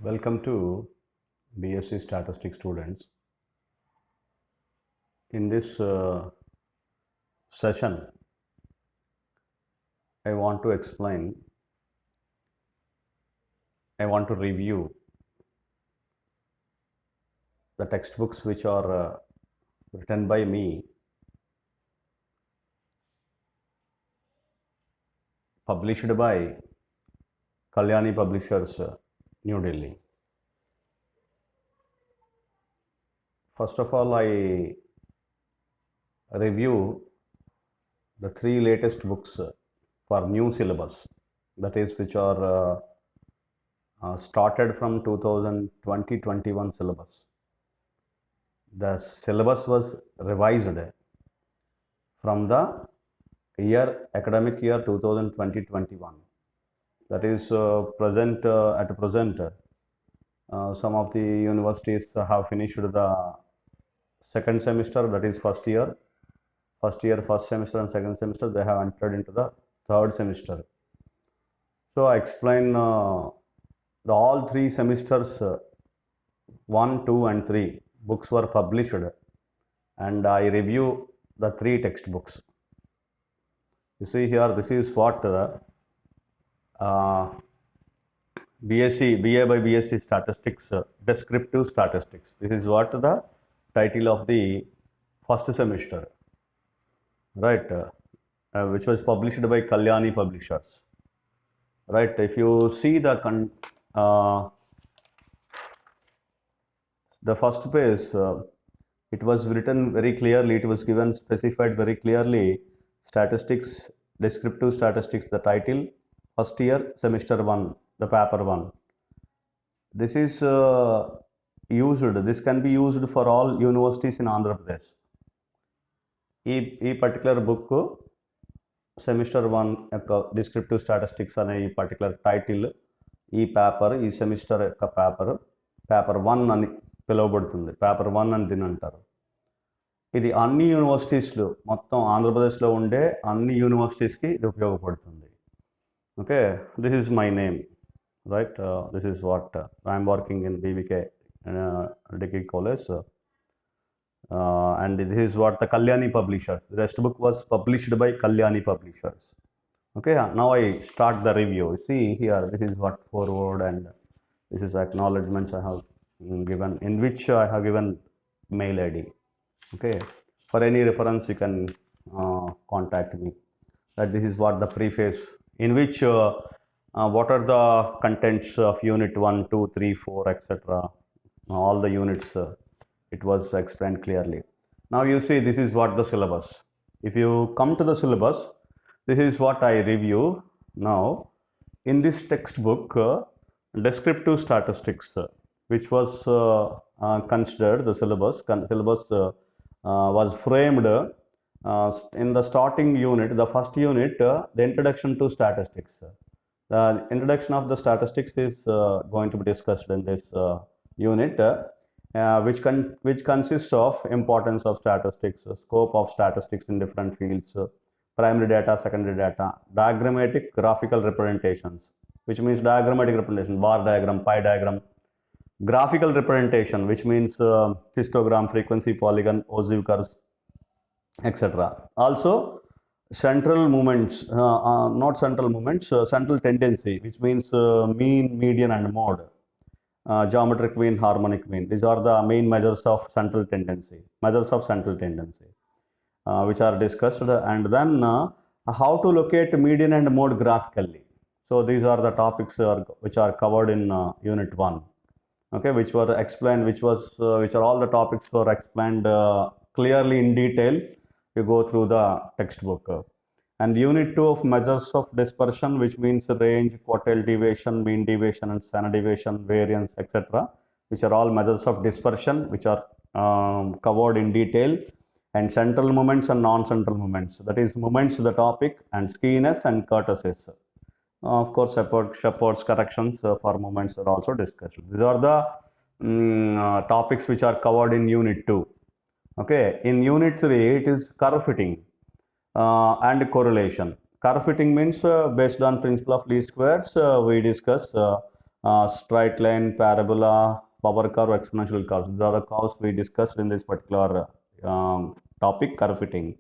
Welcome to BSc Statistics students. In this session, I want to review the textbooks which are written by me, published by Kalyani Publishers, New Delhi. First of all, I review the three latest books for new syllabus, that is, which are started from 2020-21 syllabus. The syllabus was revised from the academic year 2020-21. That is at present, some of the universities have finished the second semester, that is first semester and second semester. They have entered into the third semester. So I explain all three semesters, 1, 2 and 3 books were published, and I review the three textbooks. You see here, this is what BA by BSc Statistics, Descriptive Statistics. This is what the title of the first semester, right, which was published by Kalyani Publishers, right. If you see the first page, it was written very clearly, it was given specified very clearly, statistics, descriptive statistics, the title, first year, semester 1, the paper 1. This is this can be used for all universities in Andhra Pradesh. ఈ particular book semester 1 యొక్క descriptive statistics అనే ఈ particular title, ఈ paper, ఈ semester యొక్క paper 1 అని పిలువబడుతుంది. Paper 1 అని దీని అంటారు. ఇది అన్ని యూనివర్సిటీస్లో, మొత్తం ఆంధ్రప్రదేశ్లో ఉండే అన్ని యూనివర్సిటీస్కి ఇది ఉపయోగపడుతుంది. Okay, this is my name, right. This is what I am working in BVK Degree College, and this is what the Kalyani Publishers. The rest book was published by Kalyani Publishers. Okay, now I start the review. See here, this is what foreword, and this is acknowledgements I have given, in which I have given mail ID. Okay, for any reference you can contact me. That this is what the preface, in which what are the contents of unit 1, 2, 3, 4, etc. All the units, it was explained clearly. Now you see, this is what the syllabus. If you come to the syllabus, this is what I review now. In this textbook, descriptive statistics, which was considered the syllabus was framed in the starting unit, the first unit, the introduction to statistics. The introduction of the statistics is going to be discussed in this unit, which consists of importance of statistics, scope of statistics in different fields, primary data, secondary data, diagrammatic graphical representations, which means diagrammatic representation, bar diagram, pie diagram, graphical representation, which means histogram, frequency, polygon, ogive curves, etc. Also central movements, central tendency, which means mean, median and mode, geometric mean, harmonic mean. These are the main measures of central tendency, which are discussed. And then how to locate median and mode graphically. So these are the topics which are covered in unit 1. Okay, which were explained, which are all the topics were explained clearly in detail. You go through the textbook. And unit 2 of measures of dispersion, which means range, quartile deviation, mean deviation and standard deviation, variance, etc., which are all measures of dispersion, which are covered in detail. And central moments and non-central moments, that is moments, the topic, and skewness and kurtosis. Of course, Shepard's corrections for moments are also discussed. These are the topics which are covered in unit 2. Okay, in unit 3, it is curve fitting and correlation. Curve fitting means based on principle of least squares, we discuss straight line, parabola, power curve, exponential curves. These are the curves we discussed in this particular topic, curve fitting.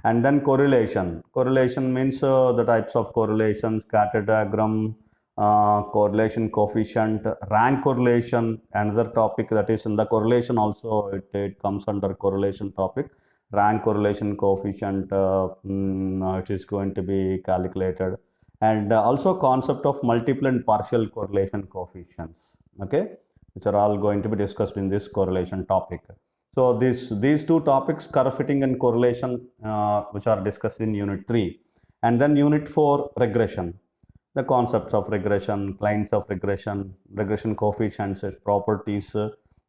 And then correlation. Correlation means the types of correlation, scatter diagram, correlation coefficient, rank correlation, another topic that is in the correlation also, it comes under correlation topic. Rank correlation coefficient, it is going to be calculated. And also concept of multiple and partial correlation coefficients, okay, which are all going to be discussed in this correlation topic. So these two topics, curve fitting and correlation, which are discussed in unit 3. And then unit 4, regression. The concepts of regression, lines of regression, regression coefficients, properties,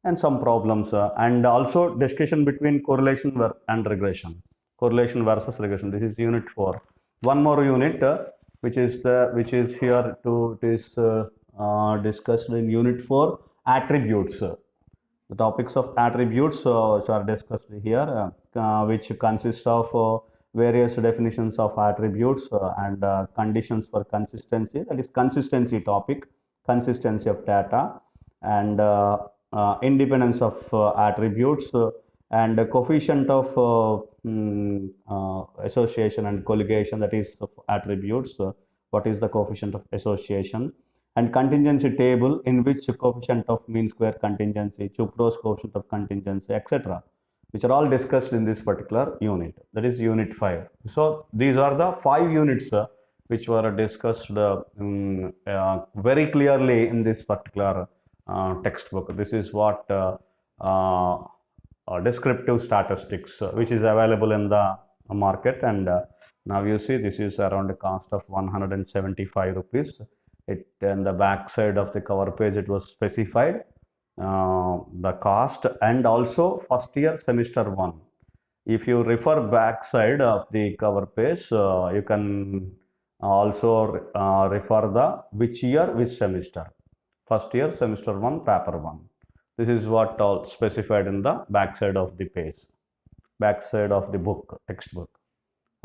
and some problems, and also discussion between correlation and regression, correlation versus regression. This is unit 4. One more unit, which is here to, it is discussed in unit 4, attributes. The topics of attributes which are discussed here, which consists of various definitions of attributes and conditions for consistency. That is consistency topic, consistency of data, and independence of attributes, and coefficient of association and colligation, that is of attributes. What is the coefficient of association? And contingency table, in which coefficient of mean square contingency, Chuprow's coefficient of contingency, etc., which are all discussed in this particular unit. That is unit 5. So these are the 5 units which were discussed very clearly in this particular textbook. This is what descriptive statistics, which is available in the market. And now you see, this is around a cost of 175 rupees. It, in the back side of the cover page, it was specified the cost, and also first year semester 1. If you refer back side of the cover page, you can also refer the which year, which semester. First year semester 1, paper 1. This is what all specified in the back side of the page, back side of the book, textbook.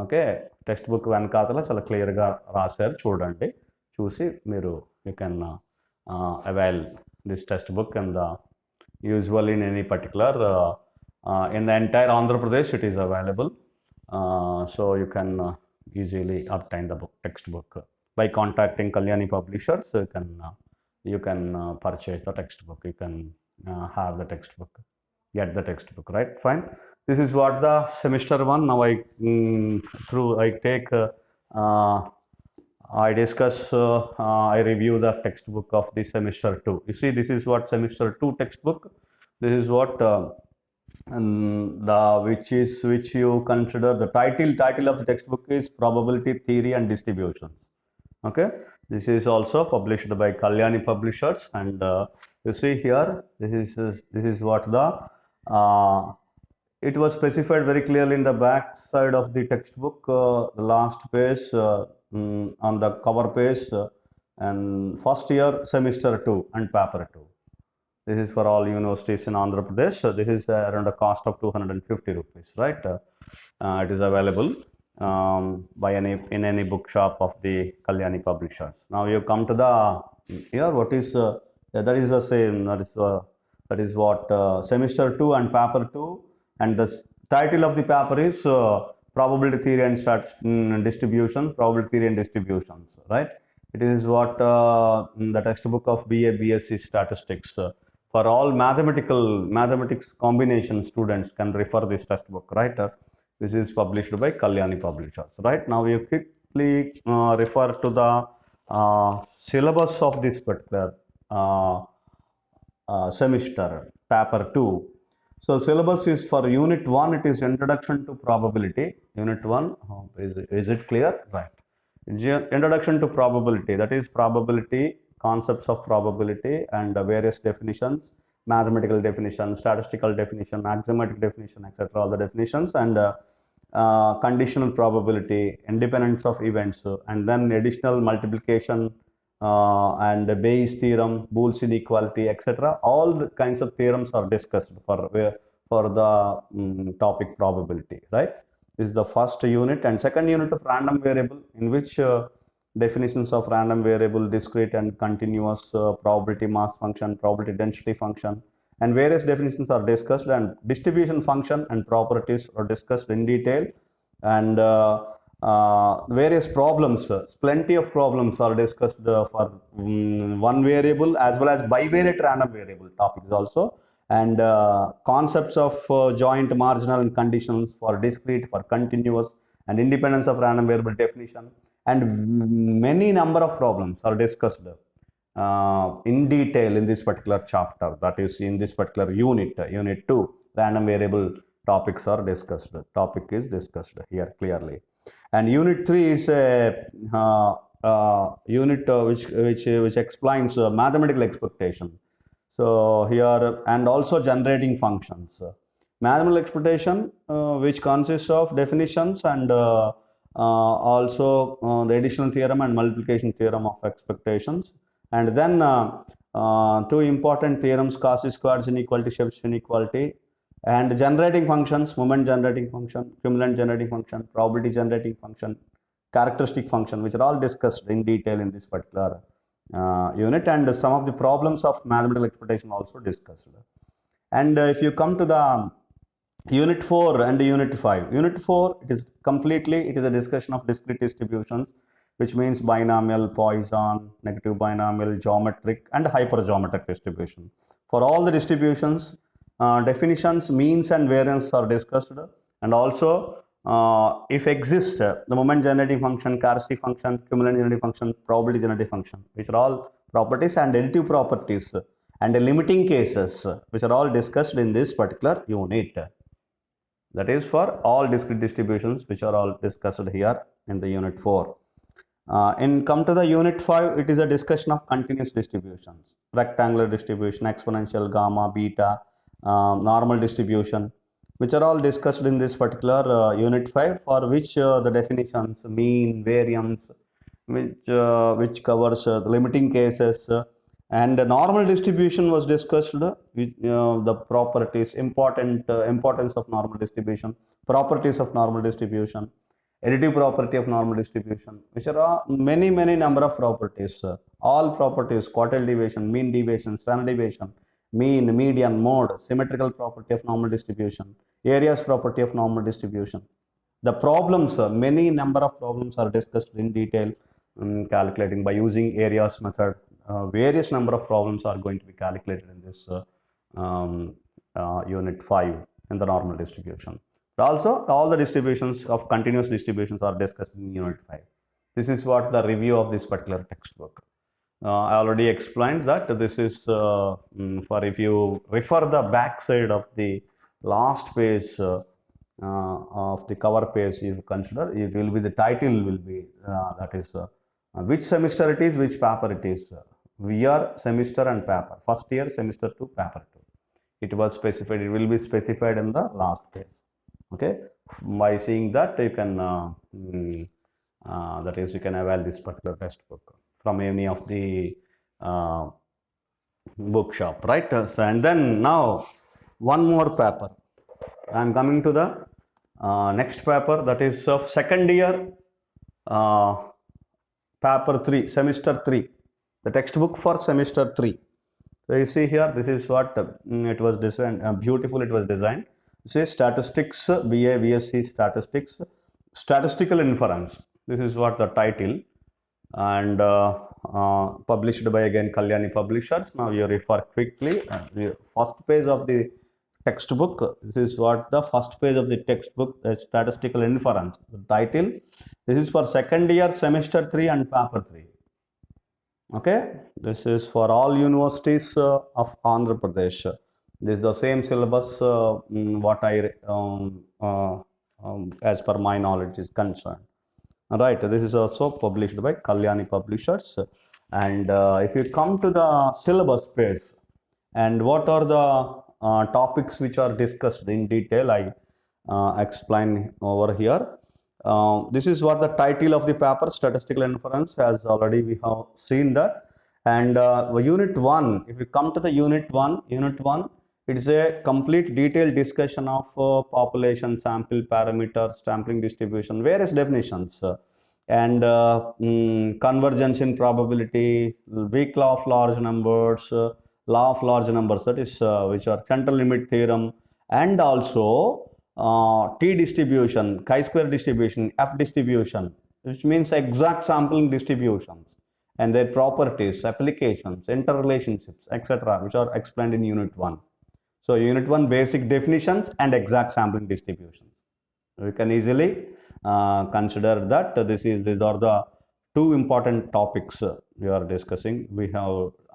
Okay, text book వెనకాతల చాలా క్లియర్గా రాశారు, చూడండి. చూసి మీరు you can avail this text book. And usually in any particular in the entire Andhra Pradesh it is available, so you can easily obtain the book, textbook, by contacting Kalyani Publishers. You can purchase the textbook, you can have the textbook, get the textbook, right? Fine. This is what the semester 1. Now I discuss, I review the textbook of the semester 2. You see, this is what semester 2 textbook. This is what which you consider the title of the textbook is Probability Theory and Distributions. Okay, this is also published by Kalyani Publishers. And you see here, this is what the it was specified very clearly in the back side of the textbook, the last page, on the cover page, and first year semester 2 and paper 2. This is for all universities in Andhra Pradesh. So this is around a cost of 250 rupees, right? It is available by in any bookshop of the Kalyani Publishers. Now you come to the here. What is that is the same. That is what semester 2 and paper 2, and the title of the paper is Probability Theory and Distribution. Probability Theory and Distributions, right? It is what the textbook of BA BSc Statistics. For all mathematics combination students can refer this textbook, right? This is published by Kalyani Publishers, right? Now you quickly refer to the syllabus of this particular semester, paper 2. So syllabus is for unit 1, it is Introduction to Probability. Unit 1, is it clear? Right. Introduction to Probability, that is probability, concepts of probability, and various definitions, mathematical definition, statistical definition, axiomatic definition, etc. All the definitions, and conditional probability, independence of events, and then additional multiplication, and Bayes theorem, Boole's inequality, etc. All the kinds of theorems are discussed for the topic probability, right? This is the first unit. And second unit of random variable, in which definitions of random variable, discrete and continuous, probability mass function, probability density function, and various definitions are discussed, and distribution function and properties are discussed in detail, and various problems, plenty of problems are discussed for one variable as well as bivariate random variable topics also, and concepts of joint, marginal and conditions for discrete, for continuous, and independence of random variable definition, and many number of problems are discussed in detail in this particular chapter, that is in this particular unit, unit 2. Random variable topics are discussed, topic is discussed here clearly. And unit 3 is a unit which explains mathematical expectation. So here, and also generating functions. Mathematical expectation, which consists of definitions and also the additional theorem and multiplication theorem of expectations, and then two important theorems, Cauchy squared inequality, Chebyshev inequality, and generating functions, moment generating function, cumulant generating function, probability generating function, characteristic function, which are all discussed in detail in this particular unit, and some of the problems of mathematical expectation also discussed. And if you come to the unit 4 and unit 5, unit 4, it is a discussion of discrete distributions, which means binomial, Poisson, negative binomial, geometric and hypergeometric distribution. For all the distributions, definitions, means and variance are discussed, and also if exist, the moment generating function, characteristic function, cumulant generating function, probability generating function, which are all properties, and additive properties and limiting cases, which are all discussed in this particular unit. That is for all discrete distributions, which are all discussed here in the unit 4. Come to the unit 5, it is a discussion of continuous distributions, rectangular distribution, exponential, gamma, beta, normal distribution, which are all discussed in this particular unit 5, for which the definitions, mean, variance, which covers the limiting cases, and the normal distribution was discussed with the properties, importance of normal distribution, properties of normal distribution, additive property of normal distribution, which are many number of properties, all properties, quartile deviation, mean deviation, standard deviation, mean, median, mode, symmetrical property of normal distribution, areas property of normal distribution. The problems, many number of problems are discussed in detail, calculating by using areas method. Various number of problems are going to be calculated in this unit 5 in the normal distribution. Also, all the distributions of continuous distributions are discussed in unit 5. This is what the review of this particular textbook. I already explained that this is for if you refer the back side of the last page of the cover page, you consider, it will be, the title will be that is which semester it is, which paper it is. Year, semester and paper. First year, semester 2, paper 2. It was specified, it will be specified in the last page. Okay, by seeing that you can that is, you can avail this particular textbook from any of the bookshop, right? And then now one more paper. I am coming to the next paper, that is of second year, paper 3, semester 3, the textbook for semester 3. So you see here, this is what it was designed, beautiful it was designed. Say statistics, BA, BSc statistics, statistical inference. This is what the title, and published by again Kalyani Publishers. Now you refer quickly. The first page of the textbook. This is what the first page of the textbook, the statistical inference. The title. This is for second year, semester 3 and paper 3. Okay, this is for all universities of Andhra Pradesh. This is the same syllabus what I as per my knowledge is concerned. Right, this is also published by Kalyani Publishers. And if you come to the syllabus page, and what are the topics which are discussed in detail, I explain over here. This is what the title of the paper, statistical inference, as already we have seen that. And unit 1, if you come to the unit 1, it is a complete detailed discussion of population, sample parameters, sampling distribution, various definitions, and convergence in probability, weak law of large numbers, law of large numbers, that is which are central limit theorem, and also T distribution, chi-square distribution, F distribution, which means exact sampling distributions and their properties, applications, interrelationships, etc., which are explained in Unit 1. So, Unit 1 basic definitions and exact sampling distributions. We can easily consider that these are the two important topics we are discussing.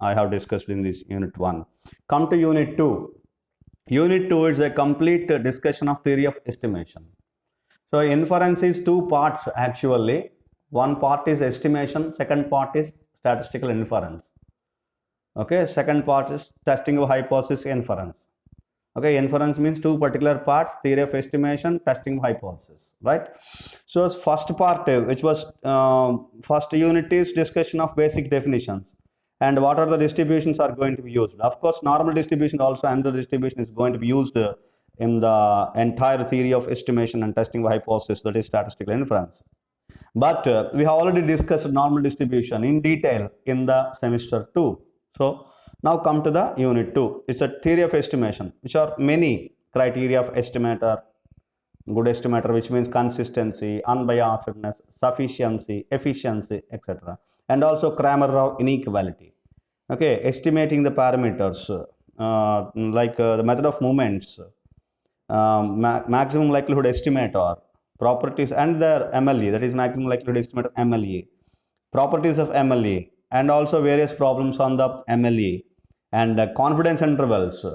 I have discussed in this Unit 1. Come to Unit 2. Unit 2 is a complete discussion of theory of estimation. So, inference is two parts actually. One part is estimation, second part is statistical inference. Okay, second part is testing of hypothesis, inference. Okay, inference means two particular parts, theory of estimation, testing of hypothesis, right? So, first part, which was first unit, is discussion of basic definitions and what are the distributions are going to be used. Of course, normal distribution also, and the distribution is going to be used in the entire theory of estimation and testing of hypothesis, that is statistical inference. But we have already discussed normal distribution in detail in the semester 2. So, now come to the Unit 2. It's a theory of estimation, which are many criteria of estimator. Good estimator, which means consistency, unbiasedness, sufficiency, efficiency, etc. And also Cramer-Rao inequality. Okay, estimating the parameters like the method of movements, maximum likelihood estimator, properties, and the MLE, that is maximum likelihood estimator MLE, properties of MLE, and also various problems on the MLE, and confidence intervals,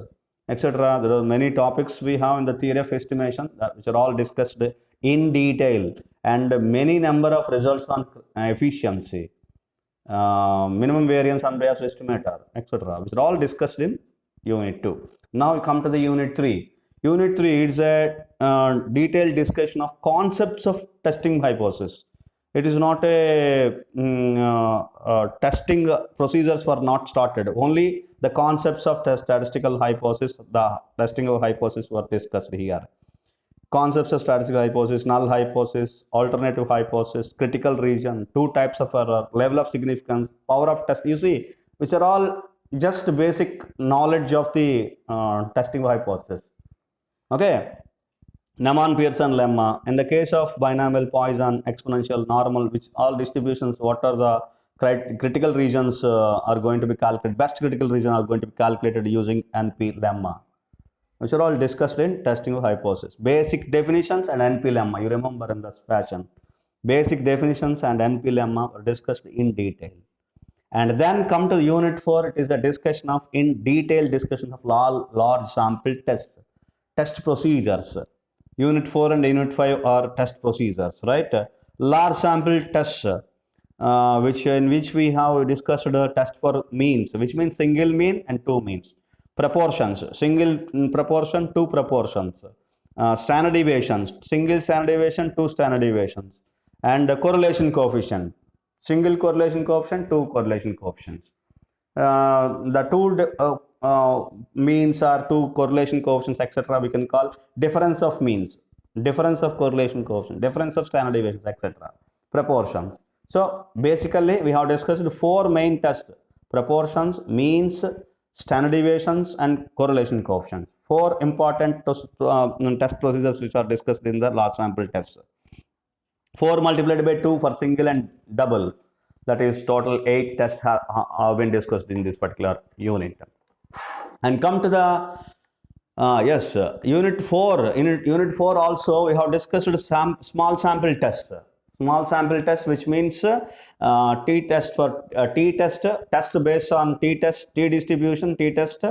etc. There are many topics we have in the theory of estimation which are all discussed in detail, and many number of results on efficiency, minimum variance, unbiased estimator, etc., which are all discussed in Unit 2. Now we come to the Unit 3. Unit 3 is a detailed discussion of concepts of testing hypothesis. It is not a testing procedures were not started. Only the concepts of statistical hypothesis, the testing of hypothesis were discussed here. Concepts of statistical hypothesis, null hypothesis, alternative hypothesis, critical region, two types of error, level of significance, power of test. You see, which are all just basic knowledge of the testing of hypothesis. Okay. Neyman-Pearson lemma. In the case of binomial, Poisson, exponential, normal, which all distributions, what are the critical regions are going to be calculated, best critical region are going to be calculated using NP lemma, which are all discussed in testing of hypothesis. Basic definitions and NP lemma, you remember in this fashion. Basic definitions and NP lemma are discussed in detail. And then come to Unit 4, it is the discussion of in detail discussion of large sample tests, test procedures. Unit 4 and Unit 5 are test procedures, right? Large sample tests, in which we have discussed a test for means, which means single mean and two means. Proportions, single proportion, two proportions. Standard deviations, single standard deviation, two standard deviations. And correlation coefficient, single correlation coefficient, two correlation coefficients. The two means are two correlation coefficients, etc. We can call difference of means, difference of correlation coefficient, difference of standard deviations, etc. Proportions. So basically we have discussed four main tests: proportions, means, standard deviations, and correlation coefficients. Four important test procedures which are discussed in the large sample tests. 4 multiplied by 2 for single and double, that is total 8 tests have been discussed in this particular unit. And come to the Unit 4. In Unit 4 also we have discussed small sample tests. Small sample test, which means t-test for t-test, test based on t-test, t-distribution, t-test,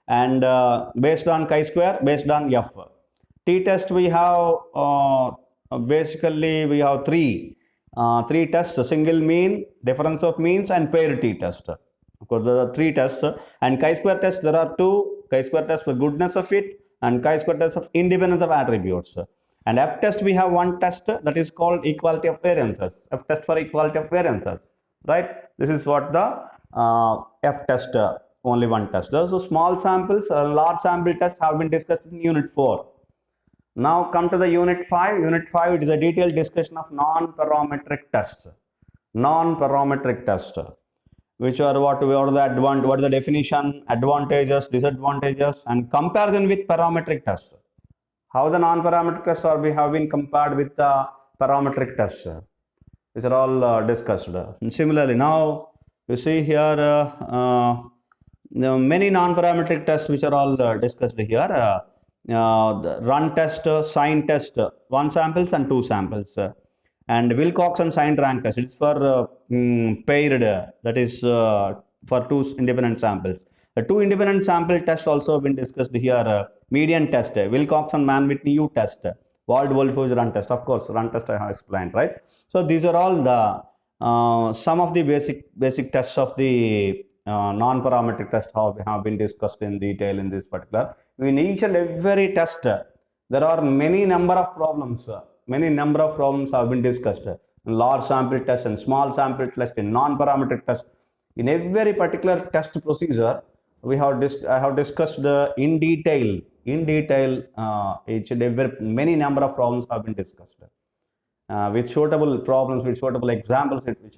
and based on chi-square, based on F. T-test we have basically we have three tests: single mean, difference of means, and pair t-test. Of course, there are three tests. And chi-square test, there are two: chi-square test for goodness of fit and chi-square test of independence of attributes. And F test, we have one test that is called equality of variances. F test for equality of variances, right? This is what the F test, only one test. So small samples, large sample tests have been discussed in Unit 4. Now come to the unit 5. Unit 5, it is a detailed discussion of non-parametric tests. Non-parametric test, which are what are the definition, advantages, disadvantages, and comparison with parametric tests. How the non-parametric tests have been compared with the parametric tests. These are all discussed. And similarly, now you see here many non-parametric tests which are all discussed here. The run test, sign test, one samples and two samples, and Wilcox and sign rank test. It's for paired, that is for two independent samples. The two independent sample tests also have been discussed here. Median test, Wilcox and Mann-Whitney U test, Wald-Wolfowitz run test. Of course, run test I have explained, right? So these are all the some of the basic tests of the non-parametric test have been discussed in detail in this particular. In each and every test, there are many number of problems. Many number of problems have been discussed. Large sample test and small sample test, in non-parametric test. In every particular test procedure, I have discussed in detail. Each and every many number of problems have been discussed. With suitable problems, with suitable examples, which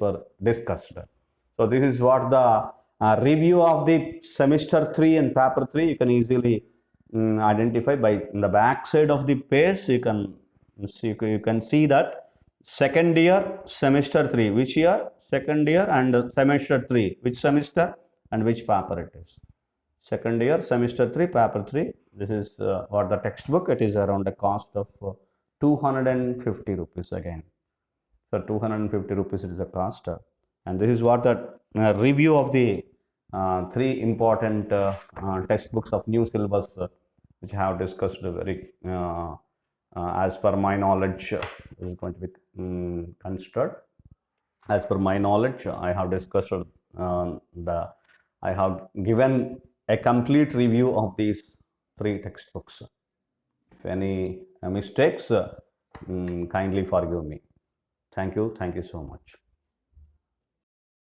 were discussed. So this is what the review of the semester 3 and paper 3 you can easily identify by the back side of the page. You can see that second year semester 3, which year, second year, and semester 3, which semester and which paper it is. Second year semester 3 paper 3. This is what the textbook. It is around a cost of 250 rupees again. So 250 rupees is the cost, and this is what the review of the three important textbooks of new syllabus, which I have discussed very as per my knowledge. This is going to be considered. As per my knowledge, I have discussed I have given a complete review of these three textbooks. If any mistakes, kindly forgive me. Thank you so much.